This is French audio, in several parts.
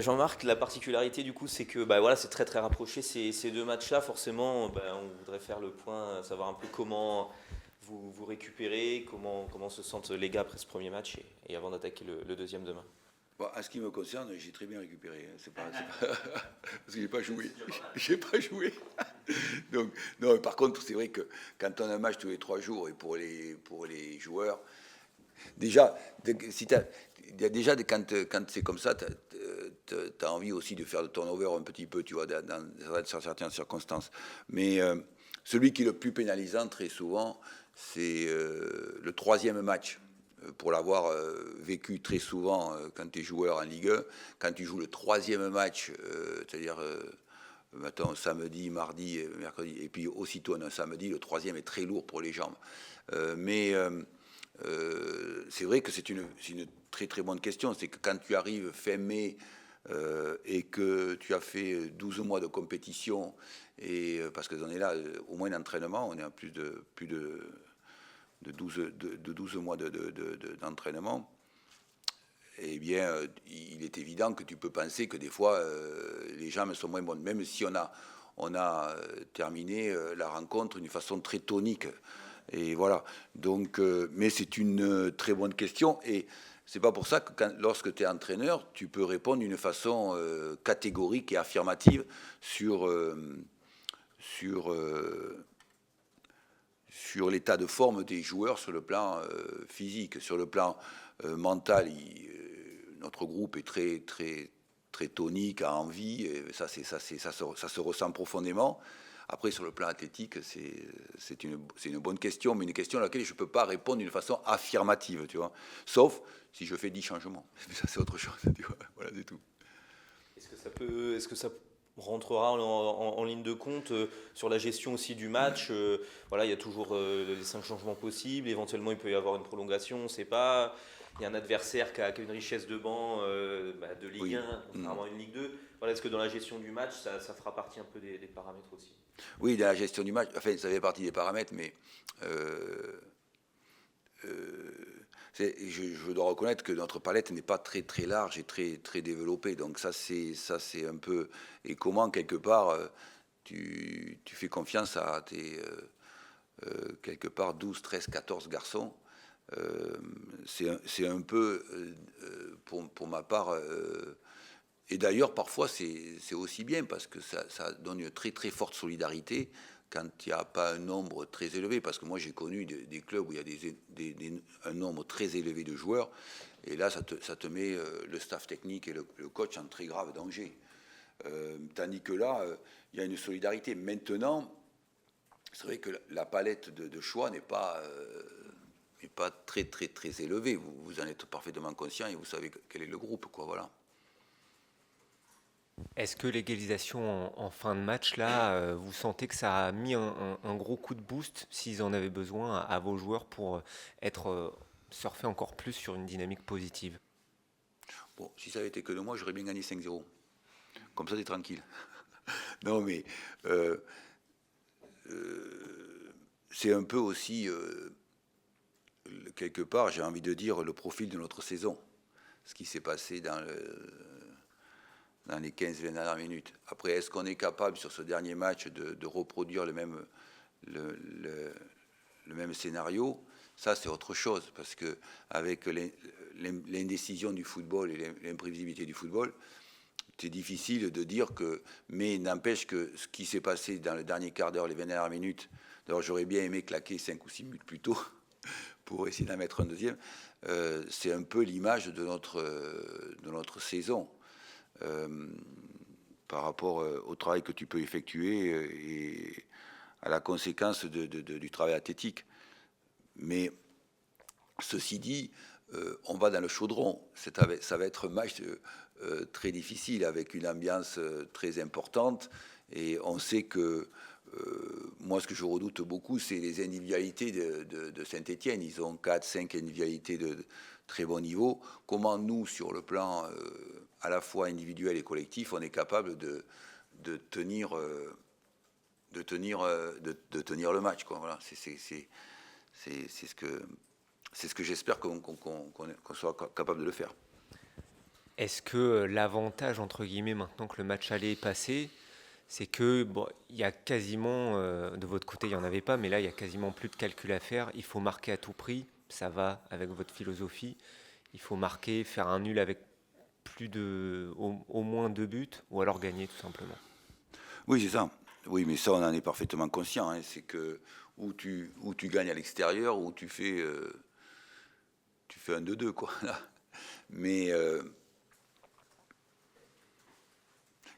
Jean-Marc, la particularité du coup, c'est que bah, voilà, c'est très très rapproché ces deux matchs-là. Forcément, bah, on voudrait faire le point, savoir un peu comment vous récupérez, comment se sentent les gars après ce premier match et avant d'attaquer le deuxième demain. Bon, en ce qui me concerne, j'ai très bien récupéré. C'est pas parce que j'ai pas joué. J'ai pas joué. Donc, non, par contre, c'est vrai que quand on a un match tous les 3 jours et pour les joueurs, déjà, si il y a déjà quand c'est comme ça, t'as envie aussi de faire le turnover un petit peu, tu vois, dans certaines circonstances. Mais celui qui est le plus pénalisant très souvent, c'est le troisième match. Pour l'avoir vécu très souvent quand tu es joueur en Ligue 1, quand tu joues le troisième match, c'est-à-dire mettons samedi, mardi, mercredi, et puis aussitôt un samedi, le troisième est très lourd pour les jambes. Mais c'est vrai que c'est une très très bonne question. C'est que quand tu arrives fin mai et que tu as fait 12 mois de compétition, et parce que on est là au moins d'entraînement, on est à plus de 12 mois d'entraînement, eh bien, il est évident que tu peux penser que des fois, les jambes sont moins bonnes, même si on a terminé la rencontre d'une façon très tonique. Et voilà. Donc, mais c'est une très bonne question. Et c'est pas pour ça que lorsque tu es entraîneur, tu peux répondre d'une façon catégorique et affirmative sur, sur, sur l'état de forme des joueurs sur le plan physique. Sur le plan mental, notre groupe est très, très, très tonique, a envie, et ça se ressent profondément. Après, sur le plan athlétique, c'est une bonne question, mais une question à laquelle je ne peux pas répondre d'une façon affirmative, tu vois. Sauf si je fais 10 changements. Mais ça, c'est autre chose, tu vois. Voilà, c'est tout. Est-ce que ça rentrera en ligne de compte sur la gestion aussi du match? Voilà, il y a toujours les 5 changements possibles. Éventuellement, il peut y avoir une prolongation. On ne sait pas. Il y a un adversaire qui a une richesse de banc de Ligue Oui. 1, contrairement à une Ligue 2. Voilà, est-ce que dans la gestion du match, ça fera partie un peu des paramètres aussi? Oui, dans la gestion du match, enfin, ça fait partie des paramètres, mais euh, je dois reconnaître que notre palette n'est pas très très large et très très développée. Donc ça c'est un peu, et comment quelque part tu fais confiance à tes quelque part 12, 13, 14 garçons. C'est un peu pour ma part. Et d'ailleurs, parfois, c'est aussi bien parce que ça donne une très très forte solidarité quand il n'y a pas un nombre très élevé. Parce que moi, j'ai connu des clubs où il y a un nombre très élevé de joueurs. Et là, ça te met le staff technique et le coach en très grave danger. Tandis que là, il y a une solidarité. Maintenant, c'est vrai que la palette de choix n'est pas très très très élevée. Vous en êtes parfaitement conscient et vous savez quel est le groupe, quoi. Voilà. Est-ce que l'égalisation en fin de match, là, vous sentez que ça a mis un gros coup de boost, s'ils en avaient besoin, à vos joueurs pour être surfer encore plus sur une dynamique positive? Bon, si ça avait été que de moi, j'aurais bien gagné 5-0. Comme ça, t'es tranquille. Non, mais euh, c'est un peu aussi, quelque part, j'ai envie de dire, le profil de notre saison. Ce qui s'est passé dans les 15-20 dernières minutes. Après, est-ce qu'on est capable, sur ce dernier match, de reproduire le même scénario? Ça, c'est autre chose, parce que avec l'indécision du football et l'imprévisibilité du football, c'est difficile de dire que, mais n'empêche que ce qui s'est passé dans le dernier quart d'heure, les 20 dernières minutes, d'ailleurs j'aurais bien aimé claquer 5 ou 6 minutes plus tôt pour essayer d'en mettre un deuxième, c'est un peu l'image de notre saison euh, par rapport au travail que tu peux effectuer et à la conséquence du travail athlétique. Mais ceci dit, on va dans le chaudron. Ça va être un match très difficile avec une ambiance très importante. Et on sait que moi, ce que je redoute beaucoup, c'est les individualités de Saint-Étienne. Ils ont 4-5 individualités de très bon niveau. Comment nous, sur le plan à la fois individuel et collectif, on est capable de tenir, de tenir le match, quoi. Voilà, c'est ce que j'espère qu'on soit capable de le faire. Est-ce que l'avantage, entre guillemets, maintenant que le match aller est passé, c'est que bon, il y a quasiment, de votre côté, il n'y en avait pas, mais là, il y a quasiment plus de calcul à faire. Il faut marquer à tout prix. Ça va avec votre philosophie. Il faut marquer, faire un nul avec au moins 2 buts, ou alors gagner tout simplement. Oui, c'est ça. Oui, mais ça, on en est parfaitement conscient. Hein. C'est que où tu gagnes à l'extérieur, ou tu fais un 2-2, quoi. Mais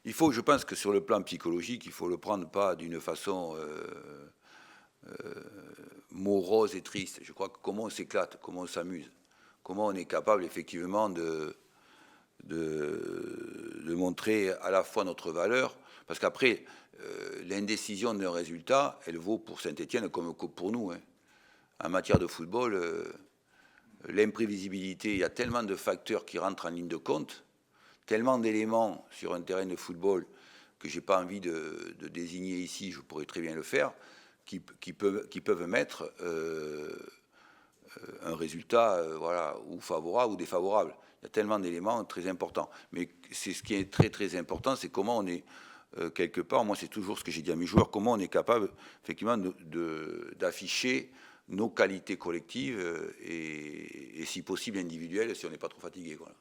je pense que sur le plan psychologique, il faut le prendre pas d'une façon morose et triste. Je crois que comment on s'éclate, comment on s'amuse, comment on est capable effectivement de montrer à la fois notre valeur, parce qu'après, l'indécision d'un résultat, elle vaut pour Saint-Étienne comme pour nous. Hein. En matière de football, l'imprévisibilité, il y a tellement de facteurs qui rentrent en ligne de compte, tellement d'éléments sur un terrain de football que je n'ai pas envie de désigner ici, je pourrais très bien le faire, qui peuvent mettre un résultat voilà, ou favorable ou défavorable. Il y a tellement d'éléments très importants. Mais c'est ce qui est très très important, c'est comment on est quelque part, moi c'est toujours ce que j'ai dit à mes joueurs, comment on est capable effectivement d'afficher nos qualités collectives et si possible individuelles si on n'est pas trop fatigué. Voilà.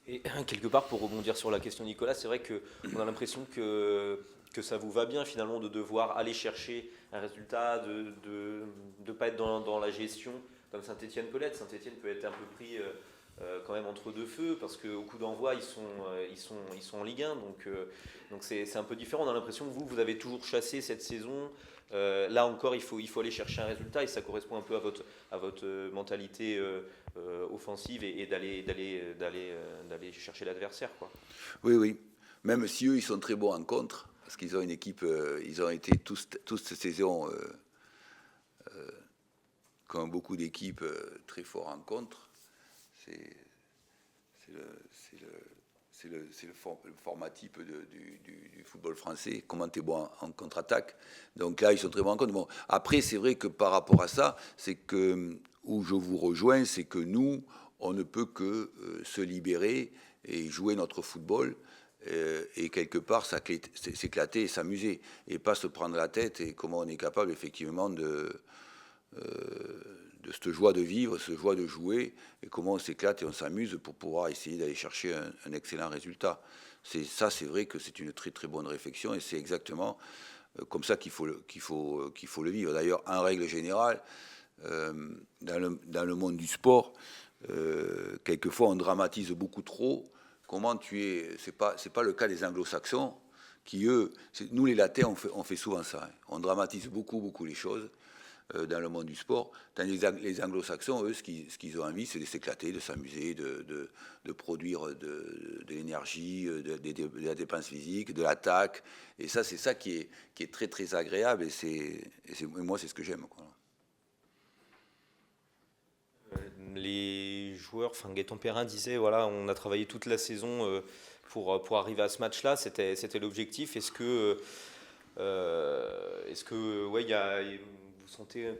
Et quelque part, pour rebondir sur la question de Nicolas, c'est vrai qu'on a l'impression que ça vous va bien finalement de devoir aller chercher un résultat, de ne pas être dans la gestion comme Saint-Étienne peut l'être. Saint-Étienne peut être un peu pris quand même entre deux feux parce qu'au coup d'envoi, ils sont en Ligue 1. Donc c'est un peu différent. On a l'impression que vous avez toujours chassé cette saison. Là encore, il faut aller chercher un résultat et ça correspond un peu à votre mentalité offensive et d'aller chercher l'adversaire, quoi. Oui, oui. Même si eux, ils sont très bons en contre, parce qu'ils ont une équipe, ils ont été tous cette saison, comme beaucoup d'équipes, très forts en contre. C'est le format type du football français, comment tu es bon en contre-attaque. Donc là, ils sont très bons en contre. Bon, après, c'est vrai que par rapport à ça, c'est que où je vous rejoins, c'est que nous, on ne peut que se libérer et jouer notre football et quelque part s'éclater et s'amuser et pas se prendre la tête et comment on est capable effectivement de cette joie de vivre, cette joie de jouer, et comment on s'éclate et on s'amuse pour pouvoir essayer d'aller chercher un excellent résultat. C'est vrai que c'est une très très bonne réflexion et c'est exactement comme ça qu'il faut le vivre. D'ailleurs, en règle générale, dans le monde du sport, quelquefois on dramatise beaucoup trop. Comment c'est pas le cas des Anglo-Saxons qui eux, nous les Latins on fait souvent ça. Hein. On dramatise beaucoup les choses dans le monde du sport. Tandis que les Anglo-Saxons, eux, ce qu'ils ont envie, c'est de s'éclater, de s'amuser, de produire de l'énergie, de la dépense physique, de l'attaque. Et ça, c'est ça qui est très très agréable. Et moi, c'est ce que j'aime. Quoi. Les joueurs, enfin Gaëtan Perrin disait, voilà, on a travaillé toute la saison pour arriver à ce match-là, c'était l'objectif. Est-ce que ouais, vous sentez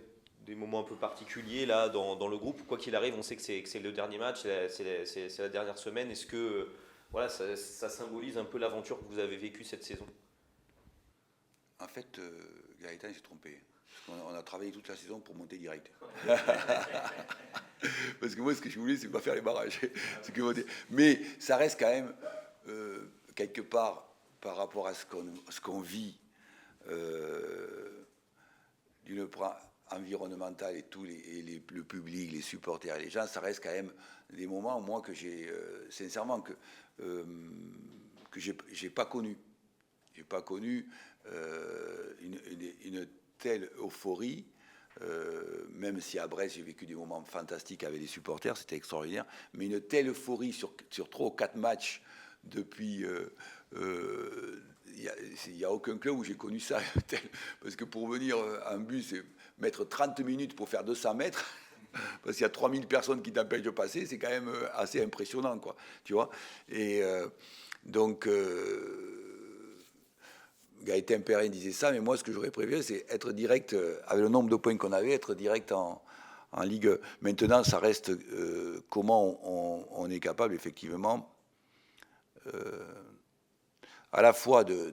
des moments un peu particuliers là dans le groupe? Quoi qu'il arrive, on sait que c'est le dernier match, c'est la dernière semaine. Est-ce que voilà, ça symbolise un peu l'aventure que vous avez vécue cette saison? En fait, Gaëtan s'est trompé. On a travaillé toute la saison pour monter direct. Parce que moi, ce que je voulais, c'est pas faire les barrages. Mais ça reste quand même, quelque part, par rapport à ce qu'on vit, d'une part environnementale et le public, les supporters, les gens, ça reste quand même des moments, moi, que j'ai, sincèrement, que j'ai pas connu. J'ai pas connu une telle euphorie, même si à Brest j'ai vécu des moments fantastiques avec les supporters, c'était extraordinaire, mais une telle euphorie sur 3 ou 4 matchs depuis... il n'y a aucun club où j'ai connu ça, parce que pour venir en bus et mettre 30 minutes pour faire 200 mètres, parce qu'il y a 3000 personnes qui t'empêchent de passer, c'est quand même assez impressionnant, quoi, tu vois. Et donc... Gaëtan Perrin disait ça, mais moi, ce que j'aurais préféré, c'est être direct, avec le nombre de points qu'on avait, être direct en en Ligue 1. Maintenant, ça reste comment on est capable, effectivement, à la fois d'être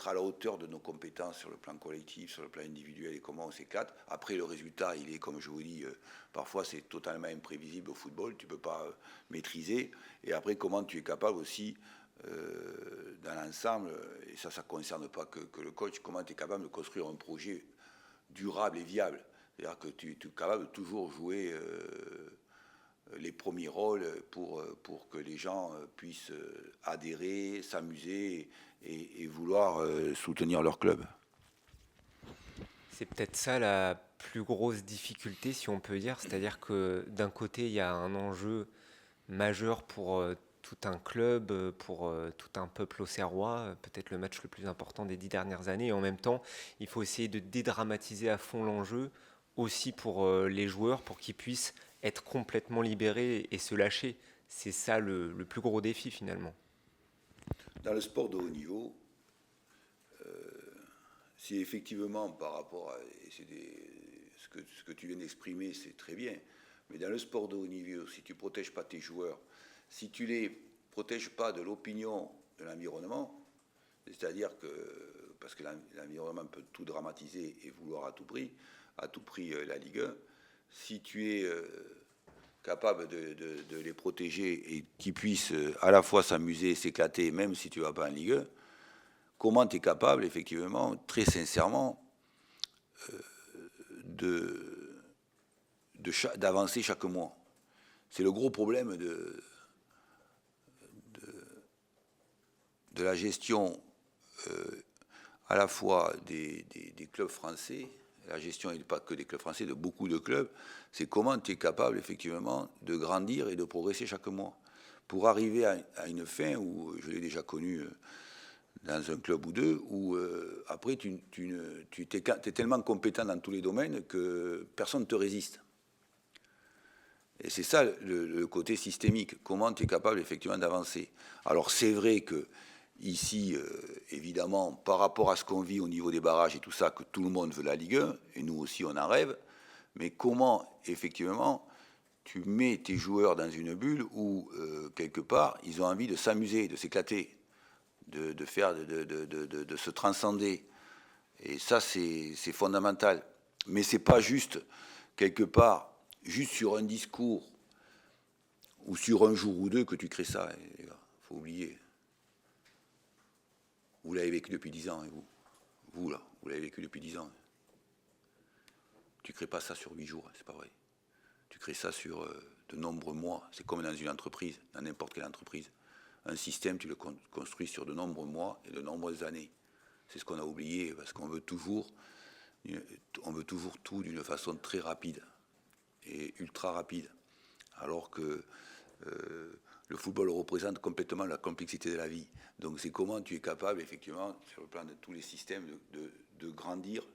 à la hauteur de nos compétences sur le plan collectif, sur le plan individuel et comment on s'éclate. Après, le résultat, il est, comme je vous dis, parfois c'est totalement imprévisible au football, tu ne peux pas maîtriser. Et après, comment tu es capable aussi, dans l'ensemble, et ça ne concerne pas que le coach, comment tu es capable de construire un projet durable et viable. C'est-à-dire que tu es capable de toujours jouer les premiers rôles pour que les gens puissent adhérer, s'amuser et vouloir soutenir leur club. C'est peut-être ça la plus grosse difficulté, si on peut dire. C'est-à-dire que d'un côté, il y a un enjeu majeur pour tout un club, pour tout un peuple auxerrois, peut-être le match le plus important des 10 dernières années. Et en même temps, il faut essayer de dédramatiser à fond l'enjeu, aussi pour les joueurs, pour qu'ils puissent être complètement libérés et se lâcher. C'est ça le plus gros défi finalement. Dans le sport de haut niveau, si effectivement par rapport à ce que tu viens d'exprimer, c'est très bien, mais dans le sport de haut niveau, si tu ne protèges pas tes joueurs, si tu ne les protèges pas de l'opinion de l'environnement, c'est-à-dire que, parce que l'environnement peut tout dramatiser et vouloir à tout prix la Ligue 1, si tu es capable de les protéger et qu'ils puissent à la fois s'amuser, s'éclater, même si tu ne vas pas en Ligue 1, comment tu es capable, effectivement, très sincèrement, d'avancer chaque mois. C'est le gros problème de la gestion à la fois des clubs français, la gestion n'est pas que des clubs français, de beaucoup de clubs, c'est comment tu es capable effectivement de grandir et de progresser chaque mois. Pour arriver à une fin où, je l'ai déjà connu dans un club ou deux, où après tu es tellement compétent dans tous les domaines que personne ne te résiste. Et c'est ça le côté systémique, comment tu es capable effectivement d'avancer. Alors c'est vrai que ici, évidemment, par rapport à ce qu'on vit au niveau des barrages et tout ça, que tout le monde veut la Ligue 1, et nous aussi on en rêve, mais comment, effectivement, tu mets tes joueurs dans une bulle où, quelque part, ils ont envie de s'amuser, de s'éclater, de se transcender. Et ça, c'est fondamental. Mais c'est pas juste, quelque part, juste sur un discours ou sur un jour ou deux que tu crées ça, les gars. Faut oublier. Vous l'avez vécu depuis 10 ans, et vous là, vous l'avez vécu depuis 10 ans. Tu ne crées pas ça sur 8 jours, c'est pas vrai. Tu crées ça sur de nombreux mois. C'est comme dans une entreprise, dans n'importe quelle entreprise. Un système, tu le construis sur de nombreux mois et de nombreuses années. C'est ce qu'on a oublié, parce qu'on veut toujours tout d'une façon très rapide et ultra rapide. Alors que le football représente complètement la complexité de la vie. Donc c'est comment tu es capable, effectivement, sur le plan de tous les systèmes, de grandir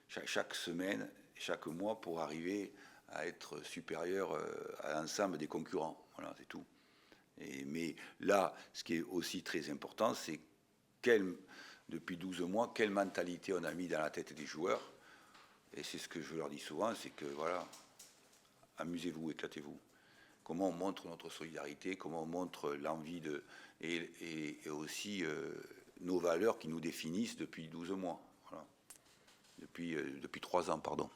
chaque semaine, chaque mois, pour arriver à être supérieur à l'ensemble des concurrents. Voilà, c'est tout. Mais là, ce qui est aussi très important, c'est depuis 12 mois, quelle mentalité on a mis dans la tête des joueurs. Et c'est ce que je leur dis souvent, c'est que, voilà, amusez-vous, éclatez-vous. Comment on montre notre solidarité, comment on montre l'envie et aussi nos valeurs qui nous définissent depuis 12 mois. Voilà. Depuis 3 ans, pardon.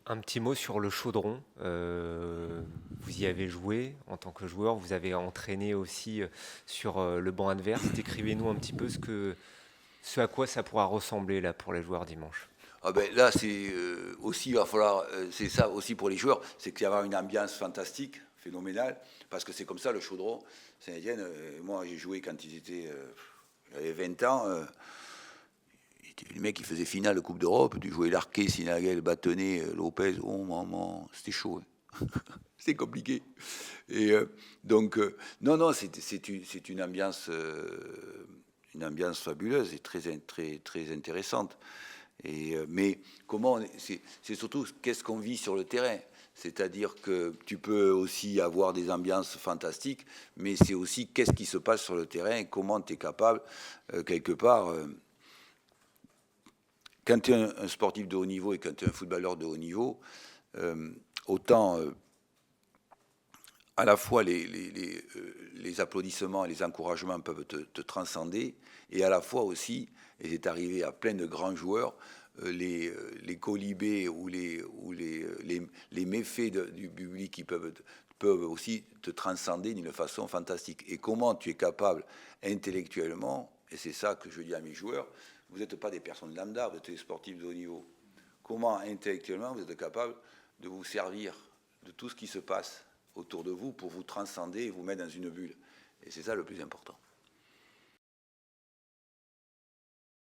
Un petit mot sur le Chaudron. Vous y avez joué en tant que joueur, vous avez entraîné aussi sur le banc adverse. Décrivez-nous un petit peu ce à quoi ça pourra ressembler là, pour les joueurs dimanche. Ah ben là, c'est aussi, il va falloir, c'est ça aussi pour les joueurs, c'est qu'il y avoir une ambiance fantastique, phénoménale, parce que c'est comme ça le Chaudron Saint-Étienne. Moi, j'ai joué quand j'avais 20 ans. Le mec qui faisait finale de Coupe d'Europe, tu jouais Larquet, Sinaguel, Bâtonnet, Lopez, oh maman, c'était chaud. Hein. C'est compliqué. Et donc, non, c'est une ambiance fabuleuse et très intéressante. Mais c'est surtout qu'est-ce qu'on vit sur le terrain. C'est-à-dire que tu peux aussi avoir des ambiances fantastiques, mais c'est aussi qu'est-ce qui se passe sur le terrain, comment tu es capable, quelque part, quand tu es un sportif de haut niveau et quand tu es un footballeur de haut niveau, autant à la fois les applaudissements et les encouragements peuvent te transcender, et à la fois aussi, et c'est arrivé à plein de grands joueurs, les colibés ou les méfaits du public qui peuvent aussi te transcender d'une façon fantastique. Et comment tu es capable intellectuellement, et c'est ça que je dis à mes joueurs, vous n'êtes pas des personnes lambda, vous êtes des sportifs de haut niveau. Comment intellectuellement vous êtes capable de vous servir de tout ce qui se passe autour de vous pour vous transcender et vous mettre dans une bulle. Et c'est ça le plus important.